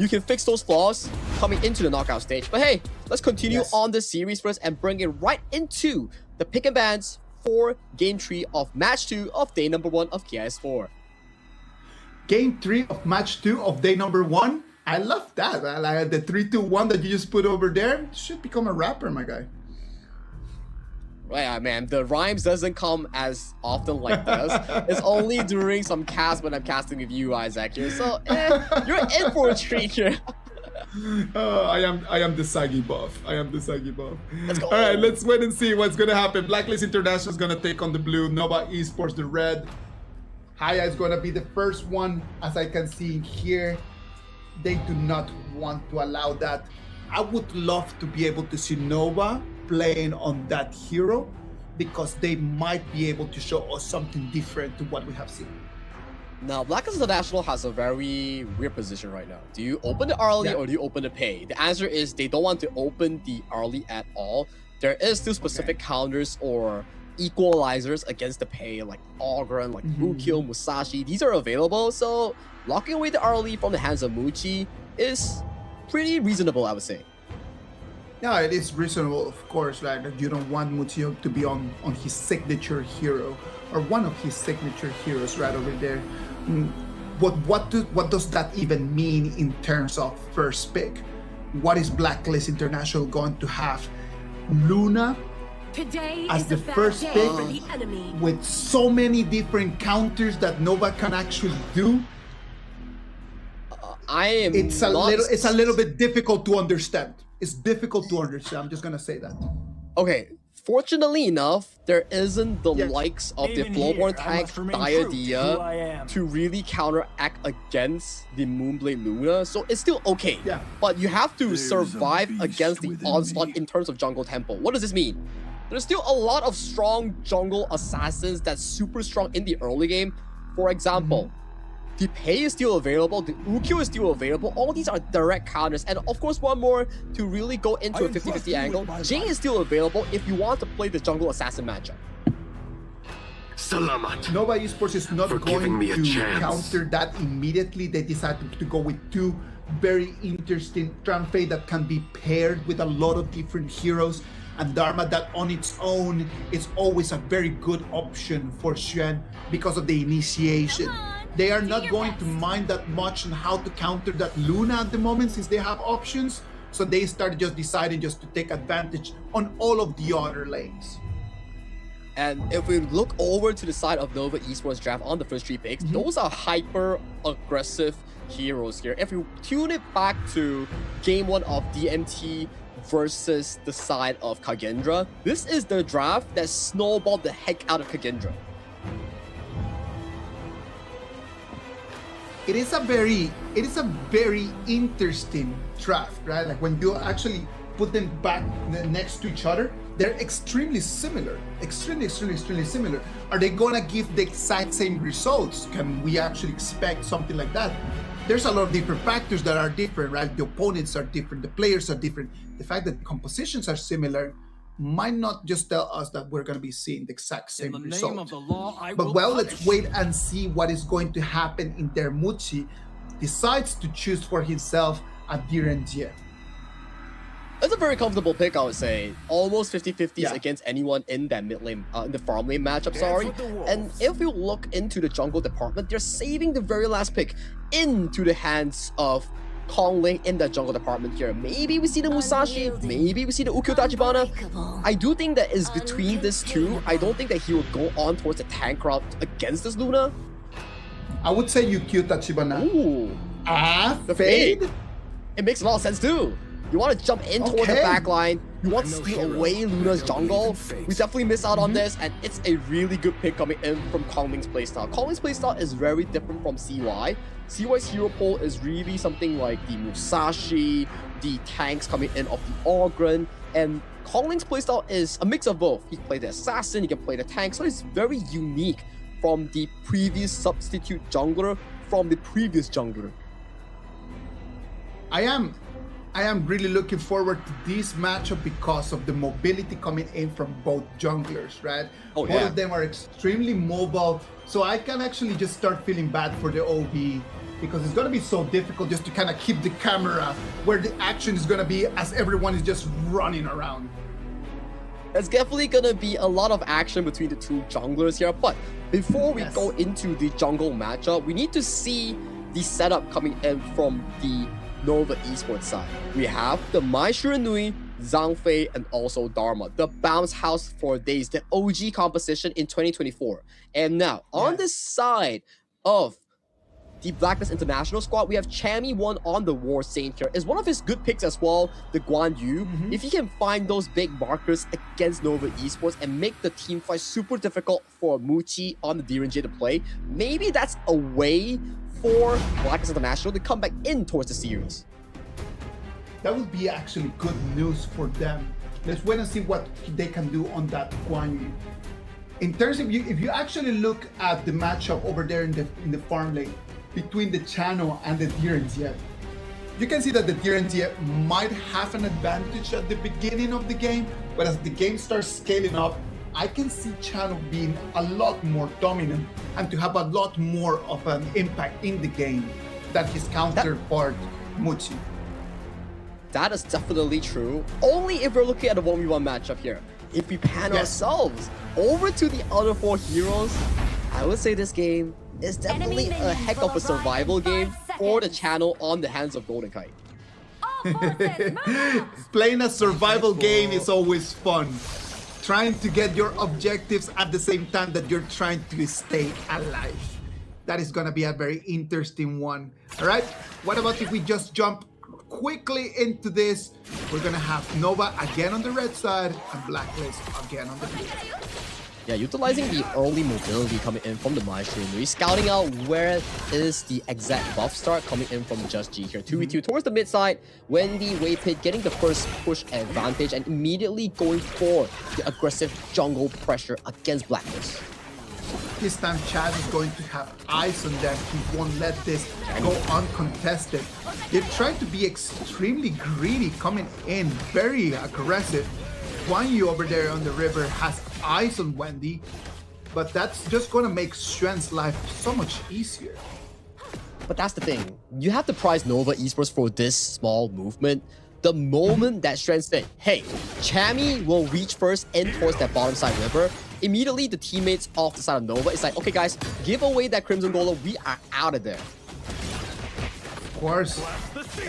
you can fix those flaws coming into the knockout stage. But hey, let's continue on the series first and bring it right into the pick and bans for Game 3 of Match 2 of Day number 1 of KS4. Game 3 of Match 2 of Day number 1. I love that. I like the 3-2-1 that you just put over there. Should become a rapper, my guy. Yeah, man, the rhymes doesn't come as often like this. It's only during some cast when I'm casting with you, Isaac, here. So, you're in for a treat here. I am the saggy buff. I am the saggy buff. Let's go. All right, let's wait and see what's gonna happen. Blacklist International is gonna take on the blue. Nova Esports the red. Haya is gonna be the first one, as I can see here. They do not want to allow that. I would love to be able to see Nova playing on that hero, because they might be able to show us something different to what we have seen. Now, BLACKLIST International has a very weird position right now. Do you open the early or do you open the pay? The answer is they don't want to open the early at all. There is still specific counters or equalizers against the pay, like Ogren, like Mukyo, Musashi. These are available, so locking away the early from the hands of Muchi is pretty reasonable, I would say. Yeah, it is reasonable, of course, like you don't want Muchi to be on his signature hero, or one of his signature heroes right over there. What does that even mean in terms of first pick? What is Blacklist International going to have? Luna as the first pick with so many different counters that Nova can actually do? It's a little bit difficult to understand. It's difficult to understand. I'm just gonna say that. Okay, fortunately enough, there isn't the likes of the Flowborn tank Diadea to really counteract against the Moonblade Luna, so it's still okay. Yeah. But you have to survive against the onslaught in terms of jungle tempo. What does this mean? There's still a lot of strong jungle assassins that's super strong in the early game. For example, the Pei is still available, the Ukyo is still available. All these are direct counters. And of course, one more to really go into a 50-50 angle. Jane is still available if you want to play the jungle assassin matchup. Salamat. Nova Esports is not going to counter that immediately. They decided to go with two very interesting Tranfei that can be paired with a lot of different heroes. And Dharma, that on its own is always a very good option for Xuan because of the initiation. They are not going to mind that much on how to counter that Luna at the moment, since they have options. So they started just deciding just to take advantage on all of the other lanes. And if we look over to the side of Nova Esports draft on the first 3 picks, those are hyper aggressive heroes here. If we tune it back to game 1 of DMT versus the side of Kagendra, this is the draft that snowballed the heck out of Kagendra. It is a very interesting draft, right? Like when you actually put them back next to each other, they're extremely similar. Extremely similar. Are they gonna give the exact same results? Can we actually expect something like that? There's a lot of different factors that are different, right? The opponents are different, the players are different. The fact that the compositions are similar might not just tell us that we're going to be seeing the exact same result. But well, let's wait and see what is going to happen in there. Muchi decides to choose for himself a Direnjie. It's a very comfortable pick, I would say. Almost 50-50s against anyone in that mid lane, in the farm lane matchup, sorry. And if you look into the jungle department, they're saving the very last pick into the hands of Kongling in the jungle department here. Maybe we see the Musashi, maybe we see the Ukyo Tachibana. I do think that is between these two. I don't think that he will go on towards the tank route against this Luna. I would say Ukyo Tachibana. Ooh. The fade? It makes a lot of sense too. You want to jump in towards the back line. You want to steal away Luna's jungle. We definitely miss out on this, and it's a really good pick coming in from Kongling's playstyle. Kongling's playstyle is very different from CY. CY's hero pool is really something like the Musashi, the tanks coming in of the Ogren, and Kongling's playstyle is a mix of both. He can play the assassin, he can play the tank, so it's very unique from the previous substitute jungler from the previous jungler. I am really looking forward to this matchup because of the mobility coming in from both junglers, right? Both of them are extremely mobile, so I can actually just start feeling bad for the OB because it's going to be so difficult just to kind of keep the camera where the action is going to be as everyone is just running around. There's definitely gonna be a lot of action between the two junglers here, but before we go into the jungle matchup, we need to see the setup coming in from the Nova Esports side. We have the Mai Shiranui, Zhang Fei, and also Dharma, the bounce house for days, the OG composition in 2024. And now, on the side of the BLACKLIST International squad, we have Chammy1 on the War Saint here. Is one of his good picks as well, the Guan Yu. If he can find those big markers against Nova Esports and make the team fight super difficult for Muchi on the DRNG to play, maybe that's a way for BLACKLIST International to come back in towards the series. That would be actually good news for them. Let's wait and see what they can do on that Guan Yu. In terms of if you actually look at the matchup over there in the farm lane between the channel and the DRNG, you can see that the DRNG might have an advantage at the beginning of the game, but as the game starts scaling up, I can see channel being a lot more dominant and to have a lot more of an impact in the game than his counterpart, Muchi. That is definitely true, only if we're looking at a 1v1 matchup here. If we pan ourselves over to the other 4 heroes, I would say this game is definitely a heck of a survival game for the channel on the hands of Golden Kite. Playing a survival game is always fun. Trying to get your objectives at the same time that you're trying to stay alive. That is going to be a very interesting one. All right, what about if we just jump quickly into this? We're going to have Nova again on the red side and BLACKLIST again on the blue. Yeah, utilizing the early mobility coming in from the Mai Shiranui, scouting out where is the exact buff start coming in from Just G here. 2v2 towards the mid side, Wendy, Waypit getting the first push advantage and immediately going for the aggressive jungle pressure against BLACKLIST. This time Chad is going to have eyes on them. He won't let this go uncontested. They're trying to be extremely greedy, coming in very aggressive. Guan Yu over there on the river has eyes on Wendy, but that's just going to make Xuan's life so much easier. But that's the thing. You have to prize Nova Esports for this small movement. The moment that Xuan said, hey, Chammy will reach first in towards that bottom side river, immediately the teammates off the side of Nova is like, okay guys, give away that Crimson Golem, we are out of there. Of course,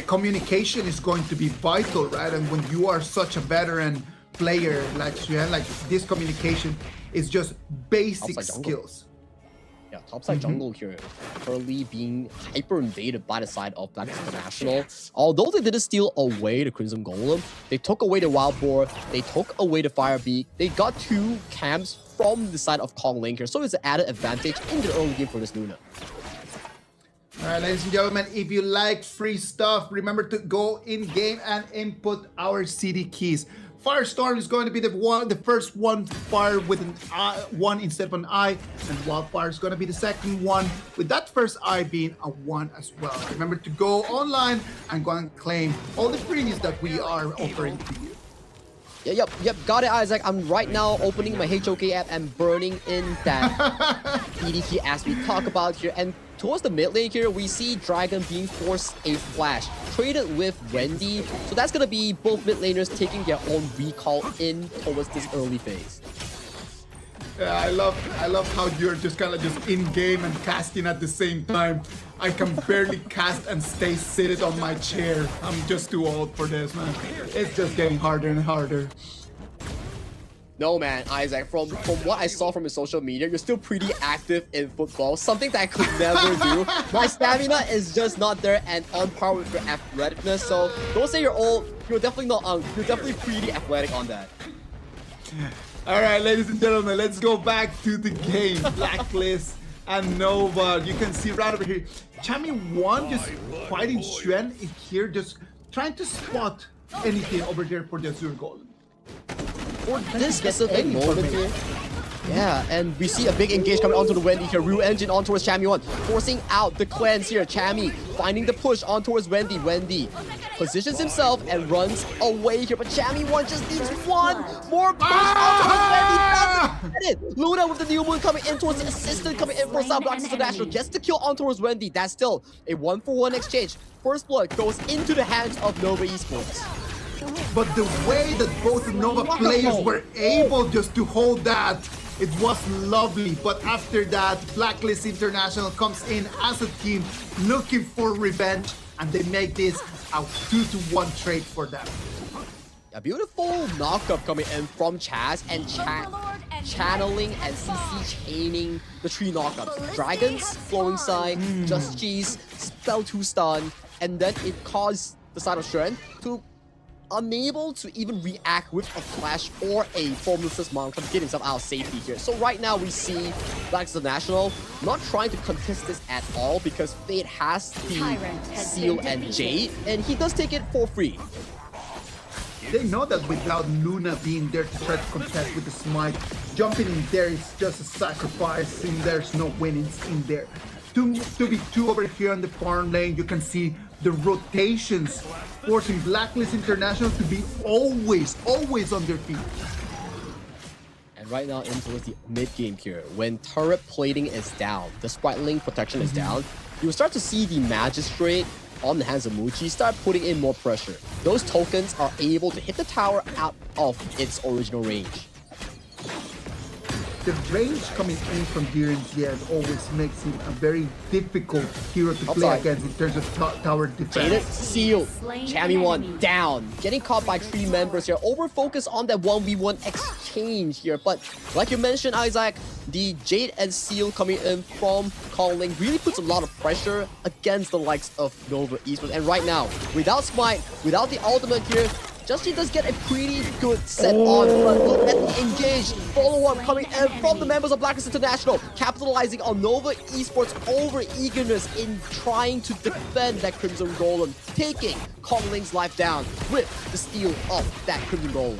communication is going to be vital, right? And when you are such a veteran player like Xuan, like this communication is just basic skills. Yeah, topside jungle here currently being hyper invaded by the side of BLACKLIST International. Although they didn't steal away the Crimson Golem, they took away the Wild Boar, they took away the Firebeak, they got 2 camps from the side of Kong Link here, so it's an added advantage in the early game for this Luna. Alright, ladies and gentlemen, if you like free stuff, remember to go in game and input our CD keys. Firestorm is going to be the first one fired with an I, 1 instead of an I, and Wildfire is going to be the second one, with that first I being a 1 as well. Remember to go online and go and claim all the freebies that we are offering to you. Yeah, yep, got it, Isaac. I'm right now opening my HOK app and burning in that PD key as we talk about here. And towards the mid lane here, we see Dragon being forced a flash, traded with Wendy. So that's gonna be both mid laners taking their own recall in towards this early phase. Yeah, I love how you're just kind of just in game and casting at the same time. I can barely cast and stay seated on my chair. I'm just too old for this, man. It's just getting harder and harder. No man, Isaac, from what I saw from your social media, you're still pretty active in football, something that I could never do. My stamina is just not there and on par with your athleticness, so don't say you're old, you're definitely not you're definitely pretty athletic on that. Alright, ladies and gentlemen, let's go back to the game. BLACKLIST and Nova. You can see right over here, Chammy1 just fighting Xuan in here, just trying to spot anything over there for the Azure Golem. For this specific moment here, Yeah, and we see a big engage coming onto the Wendy here. Ryu Engine on towards Chammy1, forcing out the cleanse here. Chammy finding the push on towards Wendy. Wendy positions himself and runs away here, but Chammy1 just needs one more push onto Wendy. Doesn't get it. Luna with the new moon coming in towards the assistant coming in for BLACKLIST International. Gets the kill on towards Wendy. That's still a 1-for-1 exchange. First blood goes into the hands of Nova Esports. But the way that both Nova players were able just to hold that, it was lovely. But after that, BLACKLIST International comes in as a team looking for revenge, and they make this a 2-to-1 trade for them. A beautiful knockup coming in from Chaz and channeling and CC chaining the 3 knockups. Dragons, Flowing Side, Just Cheese, Spell 2 stun, and then it caused the side of Shuren to unable to even react with a flash or a formless mount to get himself out of safety here. So right now we see BLACKLIST International not trying to contest this at all because Fate has the Seal and Jade, and he does take it for free. They know that without Luna being there to try to contest with the smite, jumping in there is just a sacrifice, and there's no winnings in there. 2v2 over here on the farm lane, you can see the rotations forcing BLACKLIST International to be always on their feet. And right now into the mid game here, when turret plating is down, the sprite link protection is down, you will start to see the Magistrate on the hands of Muchi start putting in more pressure. Those tokens are able to hit the tower out of its original range. The range coming in from DRNGS always makes him a very difficult hero to play against in terms of tower defense. Jaded, Seal, Chammy1 down. Getting caught by 3 members here. Over focus on that 1v1 exchange here. But like you mentioned, Isaac, the Jade and Seal coming in from Calling really puts a lot of pressure against the likes of Nova Esports. And right now, without Smite, without the ultimate here, Justin does get a pretty good set on, but look at the engage follow-up coming in from the members of BLACKLIST International, capitalizing on Nova Esports' over-eagerness in trying to defend that Crimson Golem, taking Kongling's life down with the steal of that Crimson Golem.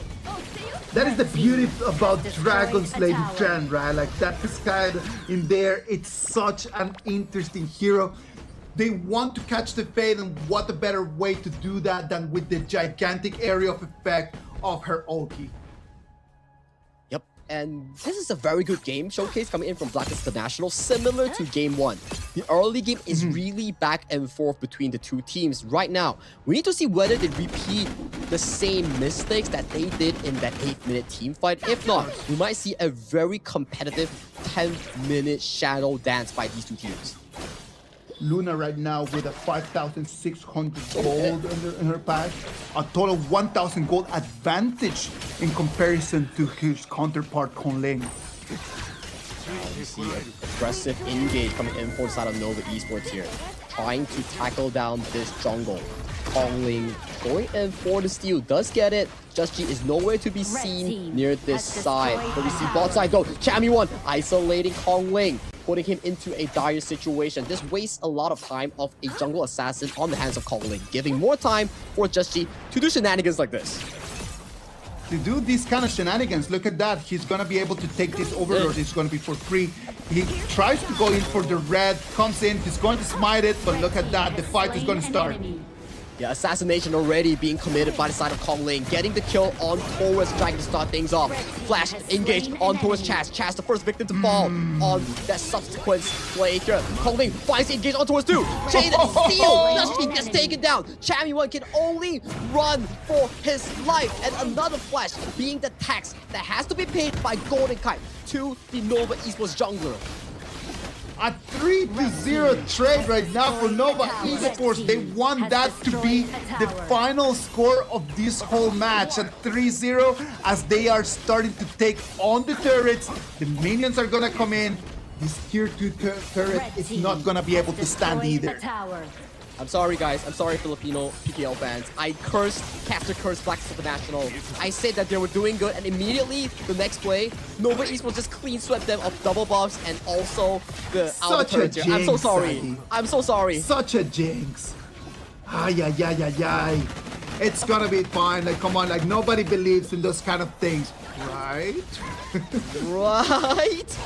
That is the beauty about Dragon Slayer Trend, right? Like that Cascade in there, it's such an interesting hero. They want to catch the Fade, and what a better way to do that than with the gigantic area of effect of her ulti. Yep, and this is a very good game showcase coming in from BLACKLIST International, similar to Game 1. The early game is really back and forth between the 2 teams. Right now, we need to see whether they repeat the same mistakes that they did in that 8-minute team fight. If not, we might see a very competitive 10-minute shadow dance by these 2 teams. Luna right now with a 5,600 gold in her pack, a total 1,000 gold advantage in comparison to his counterpart Konling. You see an aggressive engage coming in for the side of Nova Esports here, trying to tackle down this jungle. Kongling going in for the steal, does get it. Just G is nowhere to be seen near this side. But we see bot side though, Chammy1 isolating Kongling, putting him into a dire situation. This wastes a lot of time of a jungle assassin on the hands of Kongling, giving more time for Just G to do shenanigans like this. To do these kind of shenanigans, look at that. He's gonna be able to take this overlord. It's gonna be for free. He tries to go in for the red, comes in, he's going to smite it, but look at that. The fight is gonna start. Yeah, assassination already being committed by the side of Kongling, getting the kill on towards Dragon to start things off. Flash engaged on towards Chaz. Chaz, the first victim to fall on that subsequent play here. Kongling finds the engage on towards 2. Jade steal. Just He gets taken down. Chammy1 can only run for his life. And another flash being the tax that has to be paid by Golden Kite to the Nova Esports jungler. A 3-0 trade right now for Nova Esports. They want that to be the final score of this whole match. At 3-0 as they are starting to take on the turrets. The minions are gonna come in. This tier 2 turret is not gonna be able to stand either. I'm sorry guys, I'm sorry Filipino PKL fans. I cast a curse BLACKLIST International. I said that they were doing good, and immediately the next play, Nova Esports just clean swept them of double buffs and also the outer turret here. I'm so sorry. Sagi. I'm so sorry. Such a jinx. Ay, ay, ay, ay, ay. It's gonna be fine. Like, come on, like nobody believes in those kind of things. Right? Right?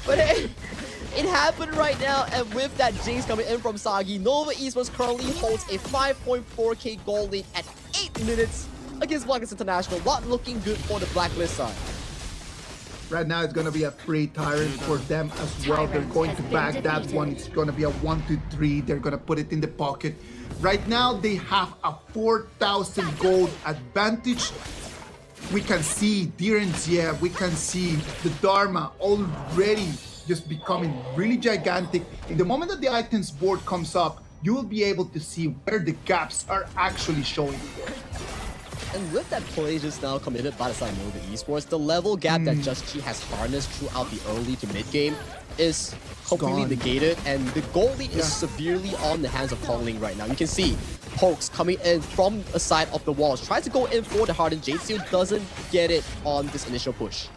But it happened right now, and with that jinx coming in from Sagi, Nova Esports currently holds a 5.4k goal lead at 8 minutes against BLACKLIST International. Not looking good for the BLACKLIST side. Right now, it's going to be a free tyrant for them as well. They're going to back that one. It's going to be a 1-2-3. They're going to put it in the pocket. Right now, they have a 4,000 gold advantage. We can see Diren's, we can see the Dharma already just becoming really gigantic. In the moment that the items board comes up, you will be able to see where the gaps are actually showing. And with that play just now committed by the side of Nova Esports, the level gap that Just Chi has harnessed throughout the early to mid game is completely negated, and the goal lead is severely on the hands of Kongling right now. You can see pokes coming in from the side of the walls, tries to go in for the hardened Jade Seal, doesn't get it on this initial push.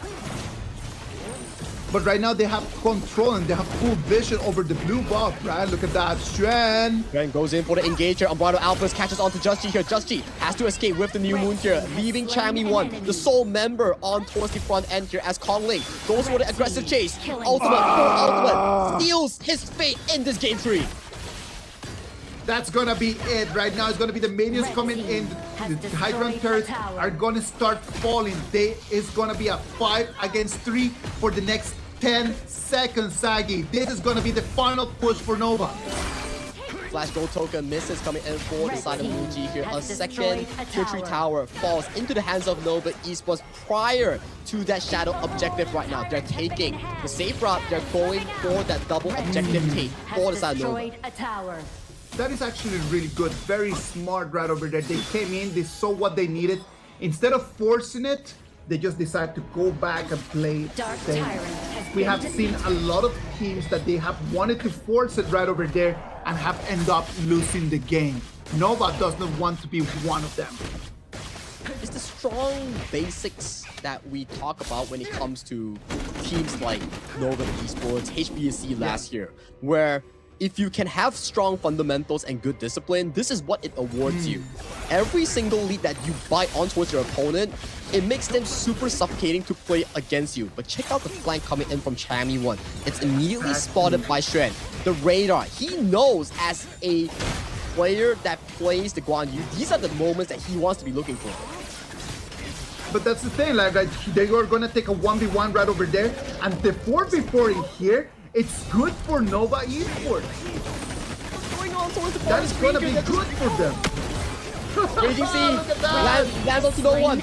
But right now they have control and they have full vision over the blue buff, right? Look at that, Shen goes in for the engager. Umbrado Alphas catches onto Just Chi here. Just Chi has to escape with the new moon here, leaving Chami1, the sole member, on towards the front end here as Kongling goes for the aggressive chase. Ultimate steals his fate in this game 3. That's gonna be it. Right now, it's gonna be the minions coming in. The Hydran turrets are gonna start falling. It's gonna be a 5 against 3 for the next 10 seconds, Sagi. This is gonna be the final push for Nova. Flash gold token misses coming in for the side of Muji here. A second tier 3 tower falls into the hands of Nova Esports prior to that shadow objective right now. They're taking the safe route. They're going for that double objective take for the side of Nova. That is actually really good. Very smart right over there. They came in, they saw what they needed. Instead of forcing it, they just decided to go back and play safe. We have seen a lot of teams that they have wanted to force it right over there and have ended up losing the game. Nova does not want to be one of them. It's the strong basics that we talk about when it comes to teams like Nova Esports, HBSC last year, where if you can have strong fundamentals and good discipline, this is what it awards you. Every single lead that you bite on towards your opponent, it makes them super suffocating to play against you. But check out the flank coming in from Chami1. It's immediately spotted by Shen. The radar, he knows as a player that plays the Guan Yu, these are the moments that he wants to be looking for. But that's the thing, like they are gonna take a 1v1 right over there, and the 4v4 in here, it's good for Nova Esports. What's going on towards the That is gonna be good for them. Raging Sea lands onto no one.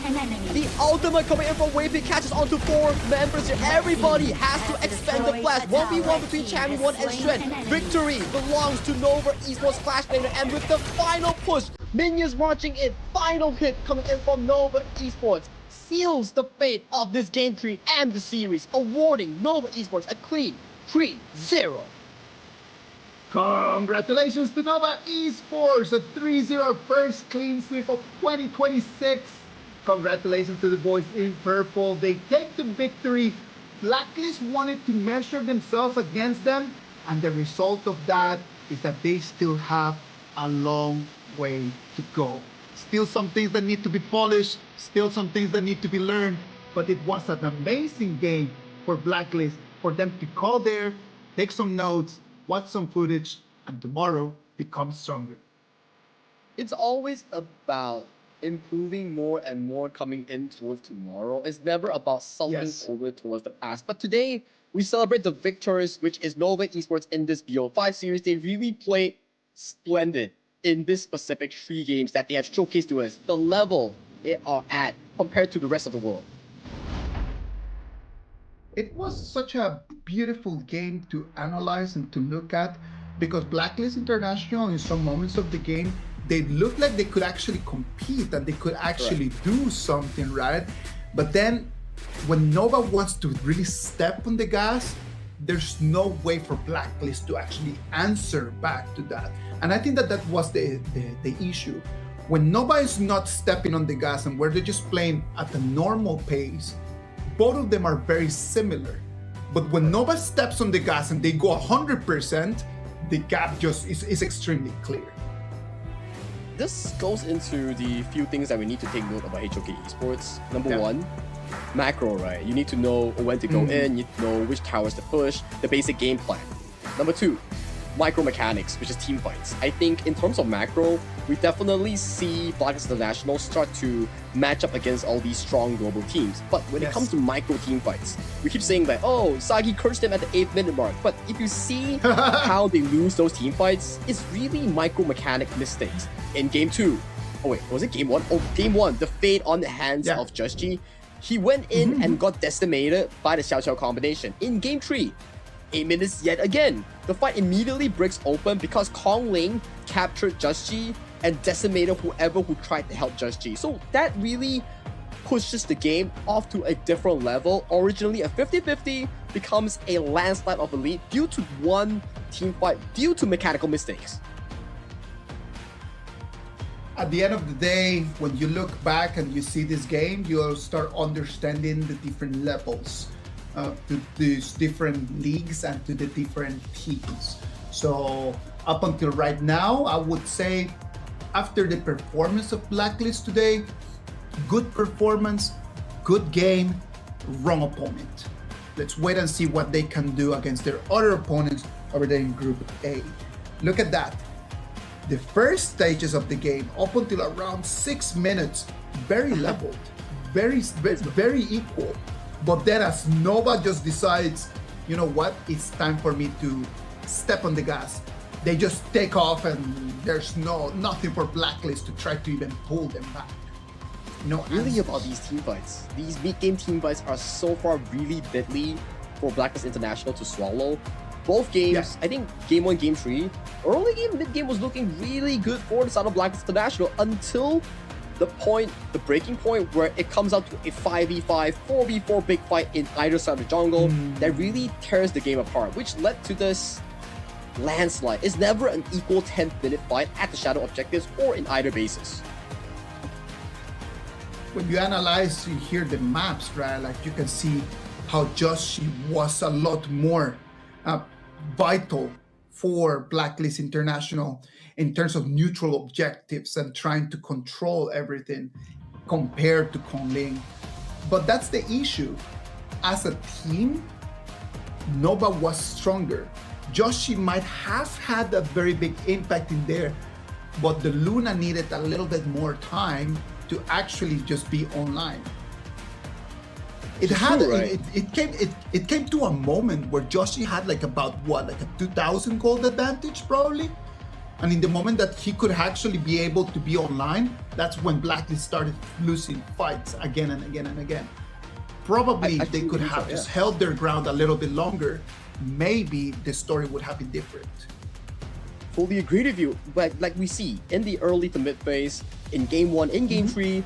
The ultimate coming in from Wavy catches onto 4 members here. Everybody has to expend the flash. 1v1 between Chami1 and Shen. Victory belongs to Nova Esports Clash Laner, and with the final push, minions marching in. Final hit coming in from Nova Esports seals the fate of this game 3 and the series, awarding Nova Esports a clean 3-0. Congratulations to Nova Esports, a 3-0 first clean sweep of 2026. Congratulations to the boys in purple. They take the victory. BLACKLIST wanted to measure themselves against them, and the result of that is that they still have a long way to go. Still some things that need to be polished, still some things that need to be learned, but it was an amazing game for BLACKLIST, for them to call there, take some notes, watch some footage, and tomorrow become stronger. It's always about improving more and more coming in towards tomorrow. It's never about something over towards the past. But today, we celebrate the victors, which is Nova Esports in this BO5 series. They really played splendid in this specific 3 games that they have showcased to us, the level they are at compared to the rest of the world. It was such a beautiful game to analyze and to look at, because BLACKLIST International, in some moments of the game, they looked like they could actually compete and they could actually do something, right? But then when Nova wants to really step on the gas, there's no way for BLACKLIST to actually answer back to that. And I think that that was the issue. When Nova is not stepping on the gas and where they're just playing at a normal pace, both of them are very similar. But when Nova steps on the gas and they go 100%, the gap just is extremely clear. This goes into the few things that we need to take note about HOK Esports. Number one, macro, right? You need to know when to go in, you need to know which towers to push, the basic game plan. Number 2, micro mechanics, which is team fights. I think in terms of macro, we definitely see BLACKLIST International start to match up against all these strong global teams. But when it comes to micro team fights, we keep saying that, oh, Sagi cursed them at the 8th minute mark. But if you see how they lose those team fights, it's really micro mechanic mistakes. In game 2, oh wait, was it game 1? Oh, game 1, the fade on the hands of Just G. He went in and got decimated by the Xiao Xiao combination. In game 3, 8 minutes yet again, the fight immediately breaks open because Kong Ling captured Just G and decimated whoever who tried to help Just G. So that really pushes the game off to a different level. Originally a 50-50 becomes a landslide of elite due to one team fight, due to mechanical mistakes. At the end of the day, when you look back and you see this game, you'll start understanding the different levels to these different leagues and to the different teams. So up until right now, I would say after the performance of BLACKLIST today, good performance, good game, wrong opponent. Let's wait and see what they can do against their other opponents over there in Group A. Look at that. The first stages of the game, up until around 6 minutes, very leveled, very equal. But then as Nova just decides, you know what, it's time for me to step on the gas, they just take off and there's nothing for BLACKLIST to try to even pull them back. No really answers. About these team fights. These mid-game team fights are so far really deadly for BLACKLIST International to swallow. Both games, I think game 1, game 3, early game, mid-game was looking really good for the side of BLACKLIST International until the breaking point where it comes out to a 5v5, 4v4 big fight in either side of the jungle that really tears the game apart, which led to this landslide. It's never an equal 10th minute fight at the shadow objectives or in either bases. When you analyze, you hear the maps, right? Like you can see how Joshi was a lot more vital for BLACKLIST International in terms of neutral objectives and trying to control everything compared to Kong Ling. But that's the issue. As a team, Nova was stronger. Joshi might have had a very big impact in there, but the Luna needed a little bit more time to actually just be online. It had it came to a moment where Joshi had like about what, like a 2,000 gold advantage probably, and in the moment that he could actually be able to be online, that's when BLACKLIST started losing fights again and again and again. Probably they could have just held their ground a little bit longer. Maybe the story would have been different. Fully agree with you, but like we see in the early to mid phase, in game 1, in game 3,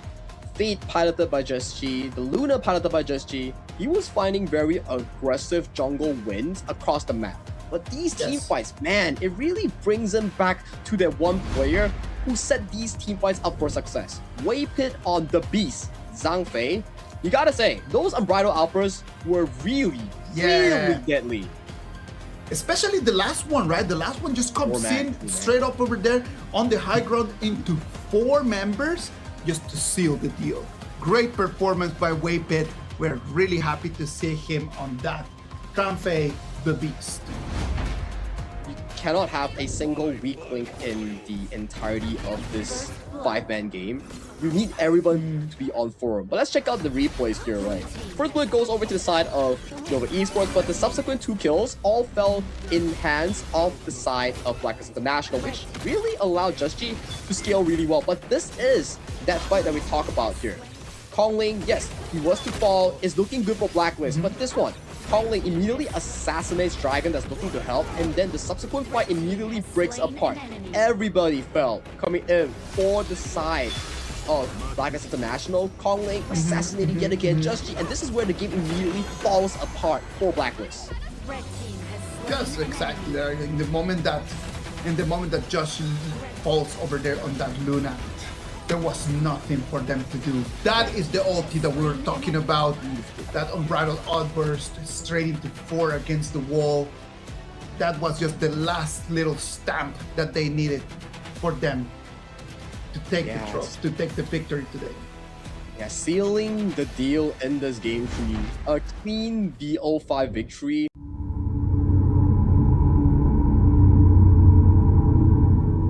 Fate piloted by Just G, the Luna piloted by Just G, he was finding very aggressive jungle wins across the map. But these team fights, man, it really brings them back to that one player who set these team fights up for success. Waypit on the beast, Zhang Fei. You gotta say, those Unbridled Alphas were really deadly. Especially the last one, right? The last one just comes in straight up over there on the high ground into 4 members just to seal the deal. Great performance by Waypit. We're really happy to see him on that. Zhang Fei, the beast. You cannot have a single weak link in the entirety of this 5-man game. You need everyone to be on form. But let's check out the replays here, right? First blood goes over to the side of Nova Esports, but the subsequent 2 kills all fell in hands of the side of BLACKLIST International, which really allowed Just G to scale really well. But this is that fight that we talk about here. Kong Ling, yes, he was to fall, is looking good for BLACKLIST, but this one, Kong Ling immediately assassinates Dragon that's looking to help, and then the subsequent fight immediately breaks apart. Everybody fell coming in for the side of BLACKLIST International. Kong Ling assassinating yet again Just G, and this is where the game immediately falls apart for BLACKLIST. Just exactly there. In the moment that Josh falls over there on that Luna, there was nothing for them to do. That is the ulti that we were talking about. That unbridled outburst straight into 4 against the wall. That was just the last little stamp that they needed for them to take the trophy, to take the victory today. Yeah, sealing the deal in this game 3. A clean VO5 victory